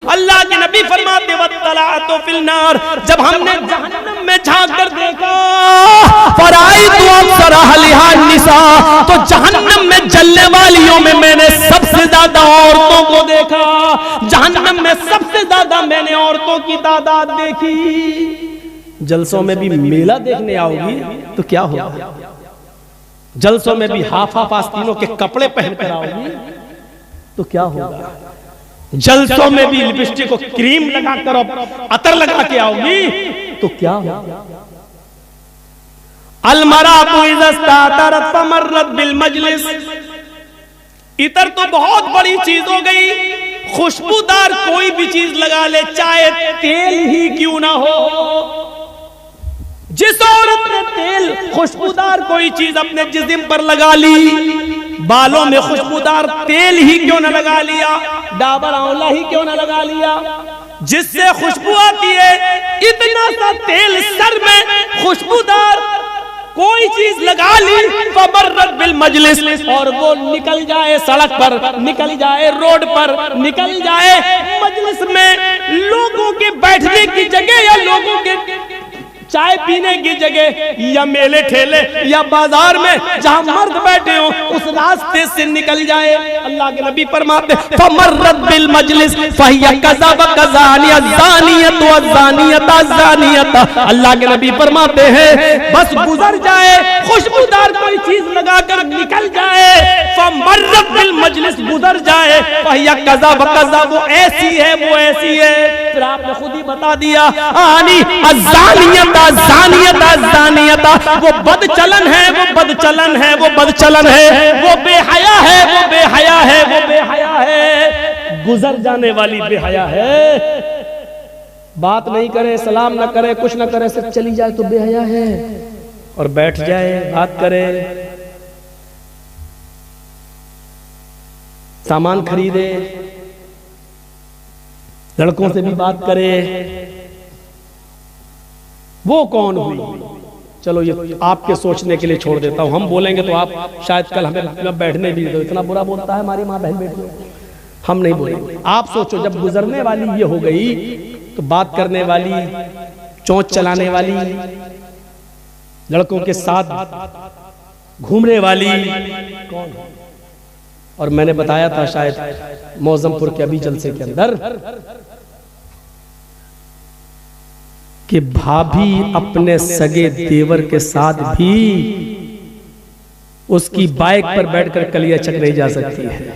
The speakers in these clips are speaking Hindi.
अल्लाह के नबी फरमाते वत्तलाअतु फिल नार, जब हमने जहन्नम में झांक कर देखा फराइतु अक्सरहा निसा, तो जहन्नम में जलने वालियों में मैंने सबसे ज्यादा औरतों को देखा। जहन्नम में सबसे ज्यादा मैंने औरतों की तादाद देखी। जलसों में भी मेला देखने आओगी तो क्या होगा? जलसों में भी हाफ हाफ आस्तीनों के कपड़े पहनकर आओगी तो क्या होगा? जलसों में भी लिपस्टिक को क्रीम लगाकर अतर लगा के आओगी तो क्या होगा? अलमरातु इज़ा इस्तातरत फमर्रत बिल मजलिस, इतर तो बहुत बड़ी चीज हो गई। खुशबूदार कोई भी चीज लगा ले, चाहे तेल ही क्यों ना हो। जिस औरत ने तेल खुशबूदार कोई चीज अपने जिस्म पर लगा ली, बालों में खुशबूदार तेल ही क्यों ना लगा लिया, डाबर आंवला ही क्यों ना लगा लिया, जिससे खुशबू आती है, इतना सा तेल सर में खुशबूदार कोई चीज लगा ली, फमर्रत बिल मजलिस, और वो निकल जाए सड़क पर, निकल जाए रोड पर, निकल जाए मजलिस में, लोगों के बैठने की जगह या लोगों के चाय पीने की जगह या मेले ठेले या बाजार में जहां मर्द बैठे हो, उस रास्ते से निकल जाए। अल्लाह के नबी फरमाते फमर्रत बिल मजलिस फहिया कज़ा व कज़ानिया ज़ानियत व ज़ानियता ज़ानियता। अल्लाह के नबी फरमाते हैं बस गुजर जाए, खुशबूदार कोई चीज लगाकर निकल जाए, फमर्रत बिल मजलिस, गुजर जाए, फहिया कज़ा व कज़ा, वो ऐसी है, वो ऐसी है। फिर आपने खुद ही बता दिया आनी अज़ानियता ज़ानियता ज़ानियता, वो बदचलन है, वो बदचलन है, वो बदचलन है, वो बेहया है, वो बेहया है, वो बेहया है, गुजर जाने वाली बेहया है। बात नहीं करे, सलाम ना करे, कुछ ना करे, सिर्फ चली जाए तो बेहया है, और बैठ जाए बात करे, सामान खरीदे, लड़कों से भी बात करे, वो कौन हुई? चलो ये आपके सोचने के लिए छोड़ देता हूं। हम बोलेंगे तो आप शायद कल हमें बैठने भी दो, इतना बुरा बोलता है हमारी माँ बहन बेटी, हम नहीं बोलेंगे। आप सोचो जब गुजरने वाली ये हो गई तो बात करने वाली, चोंच चलाने वाली, लड़कों के साथ घूमने वाली कौन? और मैंने बताया था शायद मौजमपुर के अभी जलसे के अंदर कि भाभी अपने सगे देवर के साथ भी उसकी बाइक पर बैठकर कलियाचक नहीं जा सकती है,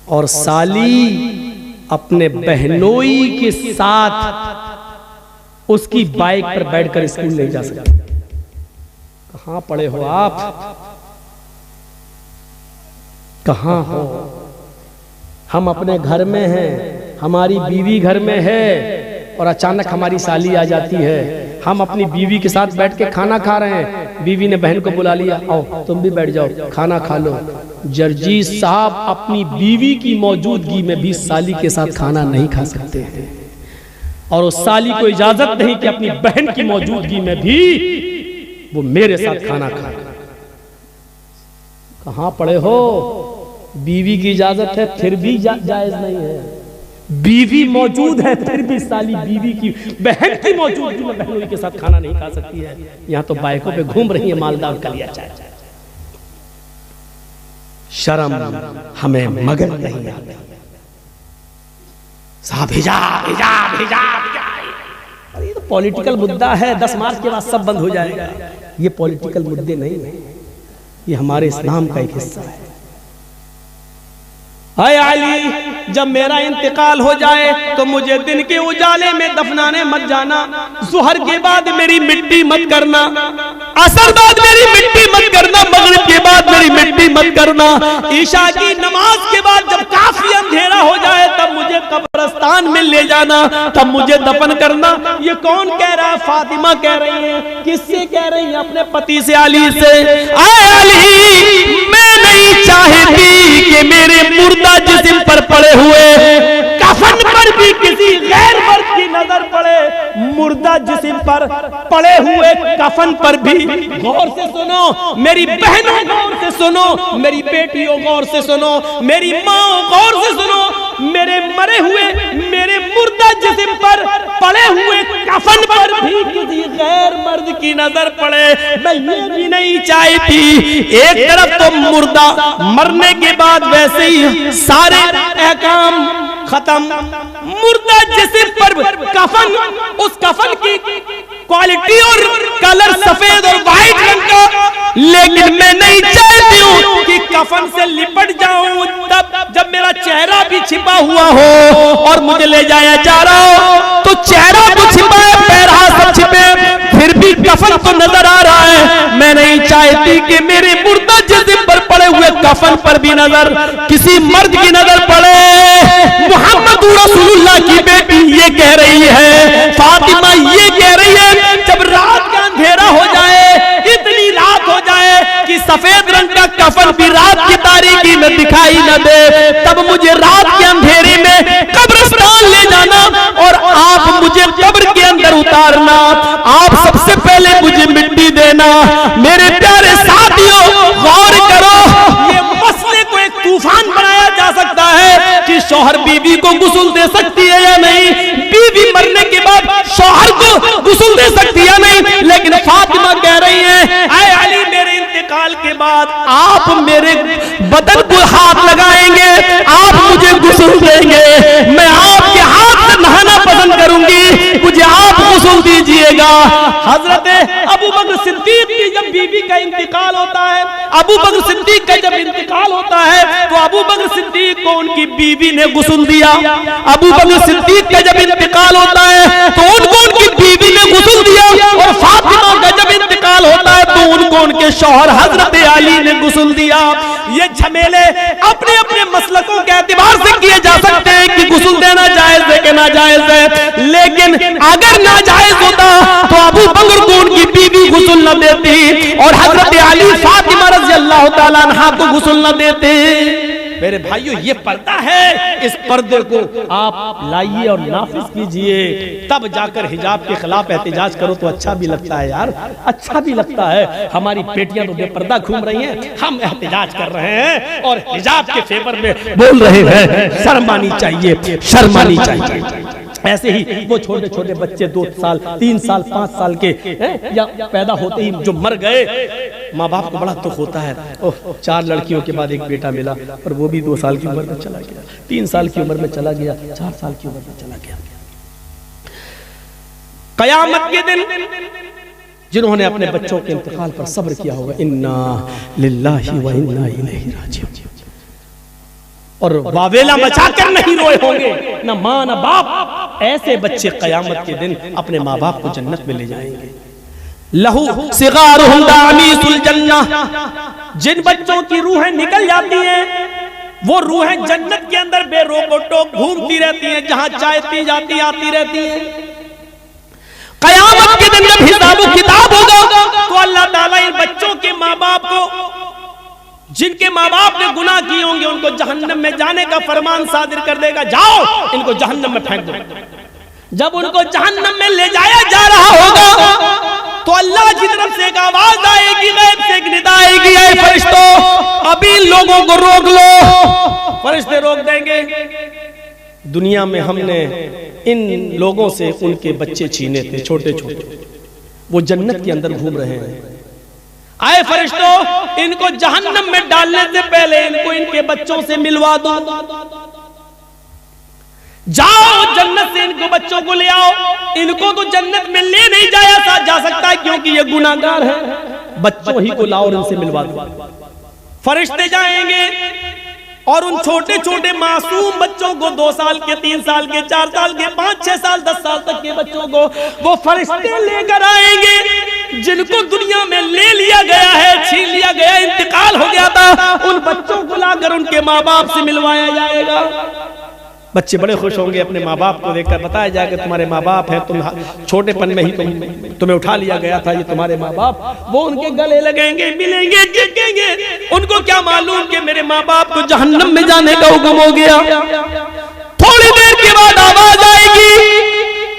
और साली अपने बहनोई के साथ उसकी बाइक पर बैठकर स्कूल नहीं जा सकती। कहां पड़े हो आप? कहां हो? हम अपने घर में हैं, हमारी बीवी घर में है, और अचानक हमारी साली आ जाती है। हम अपनी बीवी के साथ बैठ के खाना खा रहे हैं, बीवी ने बहन को बुला लिया, आओ तुम भी बैठ जाओ खाना खा लो। जर्जी साहब अपनी बीवी की मौजूदगी में भी साली के साथ खाना नहीं खा सकते हैं, और उस साली को इजाजत नहीं कि अपनी बहन की मौजूदगी में भी वो मेरे साथ खाना खाए। कहां पड़े हो? बीवी की इजाजत है फिर भी जायज नहीं है, बीवी मौजूद है फिर भी साली बीवी की बहन की मौजूदगी में बहनों के साथ खाना नहीं खा सकती है। यहाँ तो बाइकों पे घूम रही है मालदार कलिया चाय। शर्म हमें मगर नहीं आती। साहब हिजाब हिजाब हिजाब, अरे ये तो पॉलिटिकल मुद्दा है, 10 मार्च के बाद सब बंद हो जाएगा। ये पॉलिटिकल मुद्दे नहीं है, ये हमारे इस्लाम का एक हिस्सा है। हाय अली, जब मेरा इंतकाल हो जाए तो मुझे दिन के उजाले में दफनाने मत जाना, जुहर के बाद मेरी मिट्टी मत करना, असर बाद मेरी मिट्टी मत करना, मगरिब के बाद मेरी मिट्टी मत करना, ईशा की नमाज के बाद जब काफी अंधेरा हो जाए तब मुझे कब्रिस्तान में ले जाना, तब मुझे दफन करना। ये कौन कह रहा है? फातिमा कह रही है। किससे कह रही है? अपने पति से, अली से। आए अली, मैं नहीं चाहती कि मेरे मुर्दा जिस्म पर पड़े हुए कफन पर भी किसी गैर मर्द की नजर पड़े। मुर्दा जिस्म पर पड़े हुए कफन पर भी गौर से सुनो, मेरी बहनों गौर से सुनो, मेरी बेटियों गौर से सुनो, मेरी माँ गौर से सुनो, मेरे जिस्म पर पड़े हुए कफन पर भी किसी गैर मर्द की नजर पड़े, मैं ये भी नहीं चाहती। एक तरफ तो मुर्दा मरने के बाद वैसे ही सारे अहकाम खत्म, मुर्दा जिस्म पर कफन, उस कफन की क्वालिटी और कलर सफेद और व्हाइट रंग का, लेकिन मैं नहीं चाहती हूँ कि कफन से लिपट जाऊं तब जब मेरा चेहरा भी छिपा हुआ हो और मुझे ले जाया जा रहा हो तो चेहरा तो छिपा है, पैर हाथ सब छिपे, फिर भी कफन तो नजर आ रहा है। मैं नहीं चाहती कि मेरे मुर्दा जिस्म पर पड़े हुए कफन पर भी नजर किसी मर्द की नजर पड़े। मोहम्मद रसूलुल्लाह की बेटी ये कह रही है, फातिमा ये कह रही है, जब रात का अंधेरा हो जाए, इतनी रात हो जाए कि सफेद रंग का कफन भी रात की तारीकी में दिखाई न दे, तब मुझे रात के अंधेरे में कब्रिस्तान ले जाना और आप मुझे कब्र के अंदर उतारना, आप सबसे पहले मुझे मिट्टी देना। मेरे प्यारे साथियों, गौर करो, ये मसले को एक तूफान बनाया जा सकता है कि शौहर बीवी को गुस्ल दे सकती है या नहीं, बीवी मरने के बाद शौहर को गुस्ल दे सकती है या नहीं, लेकिन फातिमा कह रही है, आए अली मेरे इंतकाल के बाद आप मेरे बदन को हाथ लगाएंगे, आप मुझे गुस्ल देंगे, मैं आपके हाथ से नहाना पसंद करूंगी, मुझे आप गुस्ल दीजिएगा। हजरत अबू बकर सिद्दीक की जब बीवी का इंतकाल होता है, अबू बकर सिद्दीक का जब इंतकाल होता है तो अबू बकर सिद्दीक को उनकी बीवी ने गुस्ल दिया। अबू बकर सिद्दीक का जब इंतकाल होता है तो उनको उनकी बीवी ने गुस्ल दिया, और फातिमा का जब इंतकाल होता है तो उनको उनके शौहर हजरत अली ने गुस्ल दिया। ये झमेले अपने अपने मसलकों के एतबार से किए जा सकते हैं कि गुस्ल देना जायज है कि नाजायज है, लेकिन अगर नाजायज होता तो अबू बकर को उनकी बीवी गुस्ल न देती और हजरत अली फातिमा रज़ी अल्लाह ताला अन्हा को गुस्ल न देते। मेरे भाइयों, ये पर्दा है, इस पर्दे को आप लाइए और नाफिज कीजिए, तब जाकर हिजाब के खिलाफ एहतिजाज करो तो अच्छा भी लगता है यार, अच्छा भी लगता है। हमारी बेटियां तो बेपर्दा घूम रही हैं, हम एहतिजाज कर रहे हैं और हिजाब के फेवर में बोल रहे हैं, शर्म आनी चाहिए, शर्म आनी चाहिए। ऐसे ही वो छोटे छोटे बच्चे 2 साल 3 साल 5 साल के या पैदा होते ही जो मर गए, माँ बाप को बड़ा दुख होता है। ओह, 4 लड़कियों के बाद एक बेटा मिला और वो भी 2 साल की उम्र में चला गया, 3 साल की उम्र में चला गया, 4 साल की उम्र में चला गया। कयामत के दिन जिन्होंने अपने बच्चों के इंतकाल पर सब्र किया होगा, इन्ना लिल्लाहि व इन्ना इलैहि राजिऊन, और वावेला मचाकर नहीं रोए होंगे, न मां न बाप, ऐसे बच्चे कयामत के दिन अपने माँ बाप को जन्नत में ले जाएंगे। लहू सिगारुहुम दामीसुल जन्नह, जिन बच्चों की रूहें निकल जाती हैं वो रूहें जन्नत के अंदर बेरोक टोक घूमती रहती हैं, जहां चाहती जाती आती रहती हैं। कयामत के दिन जब हिसाब किताब होगा तो अल्लाह ताला इन बच्चों के माँ बाप को, जिनके माँ बाप ने गुनाह किए होंगे, उनको जहन्नम में जाने का फरमान सादिर कर देगा, जाओ इनको जहन्नम में फेंक दो। जब उनको जहन्नम में ले जाया जा रहा होगा तो अल्लाह की तरफ से एक आवाज आएगी, गैब से एक निदा आएगी, ऐ फरिश्तों अभी लोगों को रोक लो। फरिश्ते रोक देंगे, दुनिया में हमने इन लोगों से उनके बच्चे छीने थे, छोटे छोटे, वो जन्नत के अंदर घूम रहे हैं, आए फरिश्तों इनको जहन्नम में डालने से पहले इनको इनके बच्चों से मिलवा दो, जाओ जन्नत से इनको बच्चों को ले आओ। इनको तो जन्नत में ले नहीं जाया जा सकता है क्योंकि ये गुनाहगार है, बच्चों ही को लाओ और इनसे मिलवा दो। फरिश्ते जाएंगे और उन छोटे छोटे मासूम बच्चों को, 2 साल के, 3 साल के, 4 साल के, 5, 6 साल, 10 साल तक के बच्चों को वो फरिश्ते लेकर आएंगे, जिनको दुनिया में ले लिया गया है, छीन लिया गया, इंतकाल हो गया था, उन बच्चों को लाकर उनके माँ बाप से मिलवाया जाएगा। बच्चे बड़े खुश होंगे अपने माँ बाप को देखकर, बताया जाएगा तुम्हारे माँ बाप हैं, तुम छोटेपन में ही तुम्हें उठा लिया गया था, ये तुम्हारे माँ बाप। वो उनके गले लगेंगे, मिलेंगे, चिपकेंगे। उनको क्या मालूम कि मेरे माँ बाप को जहन्नम में जाने का हुक्म हो गया। थोड़ी देर के बाद आवाज आएगी,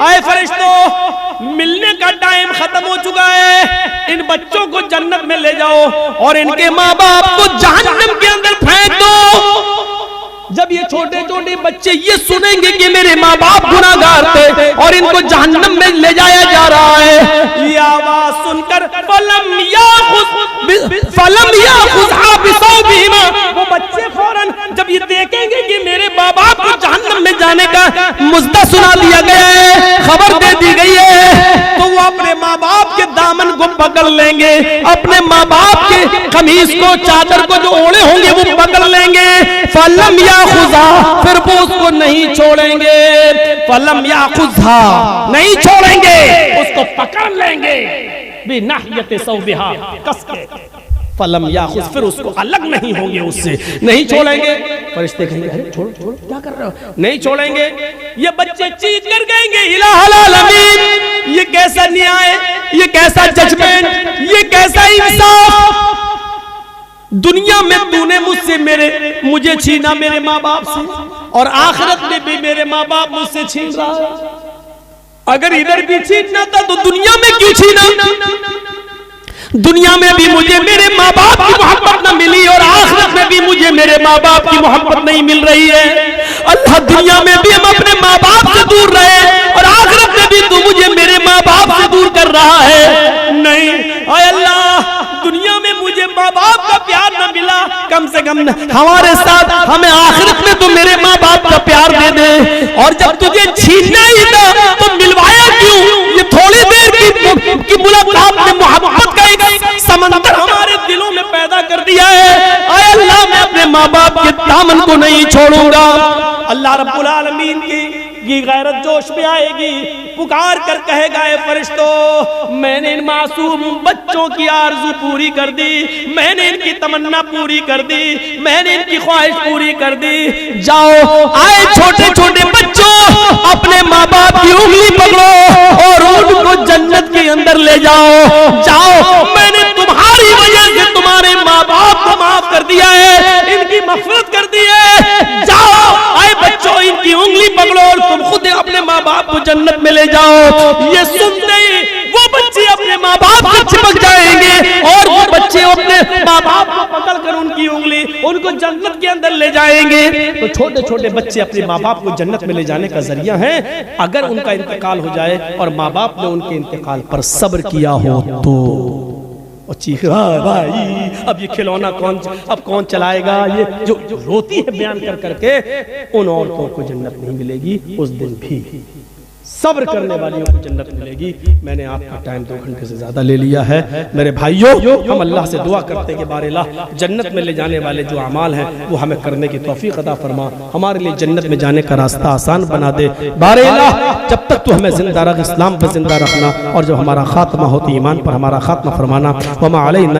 आए फरिश्तों मिलने का टाइम खत्म हो चुका है, इन बच्चों को जन्नत में ले जाओ और इनके माँ बाप को जहन्नम के अंदर फेंक दो। जब ये छोटे छोटे बच्चे ये सुनेंगे कि मेरे माँ बाप गुनाहगार थे और इनको जहन्नम में ले जाया जा रहा है, ये आवाज सुनकर वो बच्चे फौरन जब ये देखेंगे कि मेरे माँ बाप को जहन्नम में जाने का मुद्दा सुना दिया गया है, खबर दे दी गई है, तो वो अपने माँ बाप के दामन को पकड़ लेंगे, अपने माँ बाप के कमीज को चादर को जो ओढ़े होंगे वो पकड़ लेंगे। फलम याखुज़ा, फिर वो उसको नहीं छोड़ेंगे। फलम याखुज़ा, नहीं छोड़ेंगे, उसको पकड़ लेंगे बिनाहियत सौबिहा, कस के। फलम याखुज़, फिर उसको अलग नहीं होंगे, उससे नहीं छोड़ेंगे। फरिश्ते कहेंगे अरे छोड़ो छोड़ो, क्या कर रहे हो, नहीं छोड़ेंगे। ये बच्चे चीख कर कहेंगे इलाहुल आलमीन, ये कैसा न्याय, ये कैसा जजमेंट, ये कैसा इंसाफ। दुनिया में तूने मुझसे मुझे छीना मेरे माँ बाप से, और आखिरत में भी मेरे माँ बाप मुझसे छीन रहा है। अगर इधर भी छीनना था तो दुनिया में क्यों छीना? दुनिया में भी मुझे मेरे माँ बाप की मोहब्बत न मिली और आखिरत में भी मुझे मेरे माँ बाप की मोहब्बत नहीं मिल रही है। अल्लाह, दुनिया में भी हम अपने माँ बाप से दूर रहे और आखिरत में भी तू मुझे मेरे माँ बाप से दूर कर रहा है। नहीं, आय अल्लाह, दुनिया में मुझे माँ बाप का प्यार न मिला, कम से कम हमारे साथ हमें आखिरत में तो मेरे माँ बाप का प्यार दे दे। और जब तुझे छीनना ही था तो मिलवाया क्यों? ये थोड़ी देर की मुलाकात में मोहब्बत का एक समंदर हमारे दिलों में पैदा कर दिया है। आय अल्लाह, मैं अपने माँ बाप के दामन को नहीं छोड़ूंगा। अल्लाह रब्बुल आलमीन की गैरत जोश में आएगी, पुकार कर कहेगा ए फरिश्तों, मैंने इन मासूम बच्चों की आरज़ू पूरी कर दी, मैंने इनकी तमन्ना पूरी कर दी, मैंने इनकी ख्वाहिश पूरी कर दी। जाओ, आए छोटे छोटे बच्चों, अपने माँ बाप की उंगली पकड़ो और उनको जन्नत के अंदर ले जाओ। जाओ, मैंने तुम्हारी वजह से तुम्हारे माँ बाप को माफ कर दिया है, इनकी मग़फ़िरत कर दी है। जाओ, आए बच्चों, इनकी उंगली पकड़ो और तुम खुद अपने माँ बाप को जन्नत में ले जाओ। ये सुनते ही वो बच्चे अपने माँ बाप से चिपक जाएंगे और वो बच्चे अपने माँ बाप को पकड़कर उनकी उंगली उनको जन्नत के अंदर ले जाएंगे। तो छोटे छोटे बच्चे अपने माँ बाप को जन्नत में ले जाने का जरिया है। अगर उनका इंतकाल हो जाए और माँ बाप ने उनके इंतकाल पर सब्र किया हो तो, और चीख भाई अब ये खिलौना कौन चलाएगा, ये जो रोती है बयान कर करके, उन औरतों को जन्नत नहीं मिलेगी। उस दिन भी सब्र करने वालियों को जन्नत मिलेगी। मैंने आपका टाइम 2 घंटे से ज्यादा ले लिया है। मेरे भाइयों, हम अल्लाह से दुआ करते हैं कि बारेला जन्नत में ले जाने वाले जो अमाल हैं वो हमें करने की तौफीक अता फरमा, हमारे लिए जन्नत में जाने का रास्ता आसान बना दे। बारेला जब तक तो हमें जिंदा रख, इस्लाम पर जिंदा रखना, और जब हमारा खात्मा होती ईमान पर हमारा खात्मा फरमाना। वमा अलैना